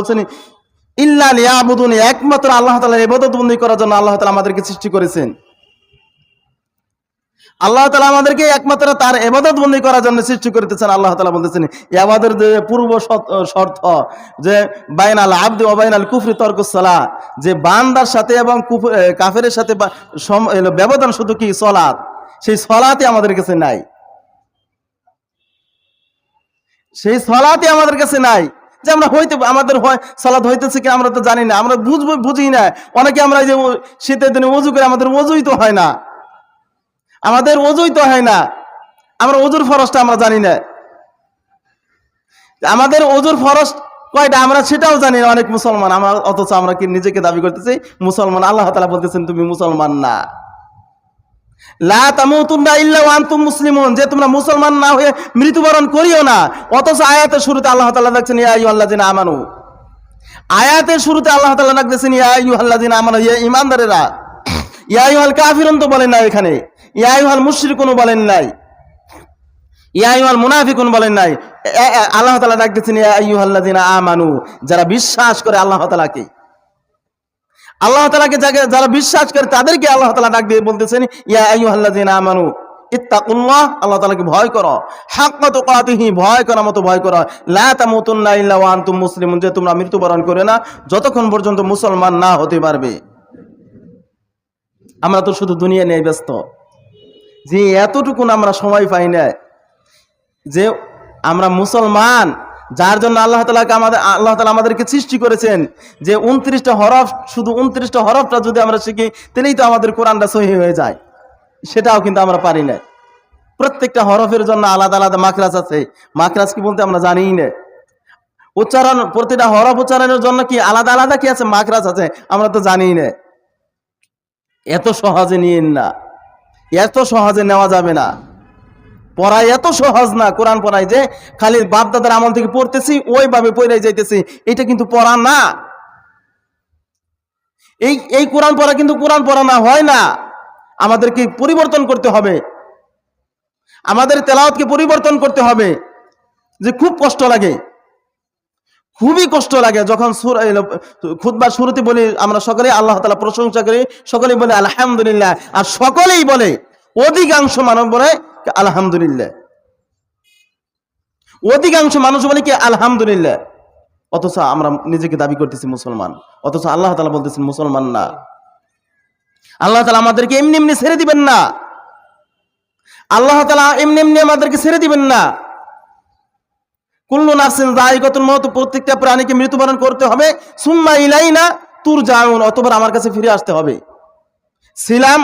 বলছেন ইল্লা লিয়াবুদুনি, একমাত্র আল্লাহ তাআলার ইবাদত বন্দেগী করার জন্য আল্লাহ তাআলা আমাদেরকে সৃষ্টি করেছেন। আল্লাহ তাআলা আমাদেরকে একমাত্র তার ইবাদত বন্দেগী করার জন্য সৃষ্টি করতেছেন। আল্লাহ তাআলা বলতেছেন ইবাদতের যে পূর্ব শর্ত যে বাইনাল আবদি ওয়া বাইনাল কুফরি তারকুস সালাহ, যে বান্দার সাথে এবং কাফেরের সাথে ব্যবধান শুধু কি সালাত, সেই সালাতই আমাদের কাছে নাই, সেই সালাতই আমাদের কাছে নাই। যে আমরা আমাদের হয় সালাত হইতেছে কি আমরা তো জানি না, আমরা বুঝি না। অনেকে আমরা যে শীতের দিনে ওযু করে, আমাদের ওযুই তো হয় না, আমাদের ওযুই তো হয় না, আমরা ওযুর ফরজটা আমরা জানি না, আমাদের ওযুর ফরজ কয়টা আমরা সেটাও জানি না অনেক মুসলমান আমরা, অথচ আমরা কি নিজেকে দাবি করতেছি মুসলমান। আল্লাহ তাআলা বলতেছেন তুমি মুসলমান না, লা তামুতুন্না ইল্লা ওয়া আনতুম মুসলিমুন, যে তোমরা মুসলমান না হয়ে মৃত্যুবরণ করিও না। অথচ আয়াতের শুরুতে আল্লাহ তাআলা ডাকছেন ইয়া আইয়ুহাল্লাযিনা আমানু, আয়াতের শুরুতে আল্লাহ তাআলা ডাকছেন ইয়া আইয়ুহাল্লাযিনা আমানু, ইয়া ঈমানদারেরা। ইয়া আইয়ুহাল কাফিরুন তো বলেন না এখানে, ইয়া আইয়ুহাল মুশরিকুন বলেন নাই, ইয়া আইয়ুহাল মুনাফিকুন বলেন নাই। আল্লাহ তাআলা ডাকতেছেন ইয়া আইয়ুহাল্লাযিনা আমানু, যারা বিশ্বাস করে আল্লাহ তাআলাকে, আল্লাহ তাআলাকে যারা বিশ্বাস করে তাদেরকে আল্লাহ তাআলা ডাক দিয়ে বলতেছেন ইয়া আইয়ুহাল্লাযিনা আমানু ইত্তাকুল্লাহ, আল্লাহ তাআলাকে ভয় করো, হাক্কা তুকাতিহি, ভয় করার মতো ভয় করো, লা তামুতুন্না ইল্লা ওয়া আনতুম মুসলিমুন, যে তোমরা মৃত্যুবরণ করে না যতক্ষণ পর্যন্ত মুসলমান না হতে পারবে। আমরা তো শুধু দুনিয়া নিয়ে ব্যস্ত, যে এতটুকু আমরা সময় পাই না যে আমরা মুসলমান, যার জন্য আল্লাহ তাআলা আমাদেরকে সৃষ্টি করেছেন, যে 29টা হরফ, শুধু 29টা হরফটা যদি আমরা শিখি তাহলেই তো আমাদের কোরআনটা সহিহ হয়ে যায়, সেটাও কিন্তু আমরা পারি না। প্রত্যেকটা হরফের জন্য আলাদা আলাদা মাখরাজ আছে, মাখরাজ কি বলতে আমরা জানিই না। উচ্চারণ, প্রতিটা হরফ উচ্চারণের জন্য কি আলাদা আলাদা কি আছে, মাখরাজ আছে, আমরা তো জানিই না। এত সহজে নিয়েন না, এত সহজে নেওয়া যাবে না। পড়াই এত সহজ না, কোরআন পড়াই যে খালি বাপ দাদার আমল থেকে পড়তেছি ওইভাবে পড়াই যাইতেছি, এটা কিন্তু পড়া না। এই কোরআন পড়া কিন্তু কোরআন পড়া না, হয় না। আমাদেরকে পরিবর্তন করতে হবে, আমাদের তেলাওয়াতকে পরিবর্তন করতে হবে। যে খুব কষ্ট লাগে, খুবই কষ্ট লাগে যখন খুতবার শুরুতে বলি আমরা সকলেই আল্লাহ তাআলা প্রশংসা করি, সকলেই বলে আলহামদুলিল্লাহ, আর সকলেই বলে, অধিকাংশ মানুষ বলে আলহামদুলিল্লাহ, অধিকাংশ মানুষ বলে কি আলহামদুলিল্লাহ। অথচ আমরা নিজেকে দাবি করতেছি মুসলমান, অথচ আল্লাহ তাআলা বলতেছেন মুসলমান না। আল্লাহ তাআলা আমাদেরকে এমনি এমনি ছেড়ে দিবেন না, আল্লাহ তাআলা এমনি এমনি আমাদেরকে ছেড়ে দিবেন না। কুল্লু নাফসিন যায়িকাতুল মাউত, প্রত্যেকটা প্রাণীকে মৃত্যুবরণ করতে হবে। সুম্মা ইলাইনা তুরজাউন, অতঃপর আমার কাছে ফিরে আসতে হবে। ছিলাম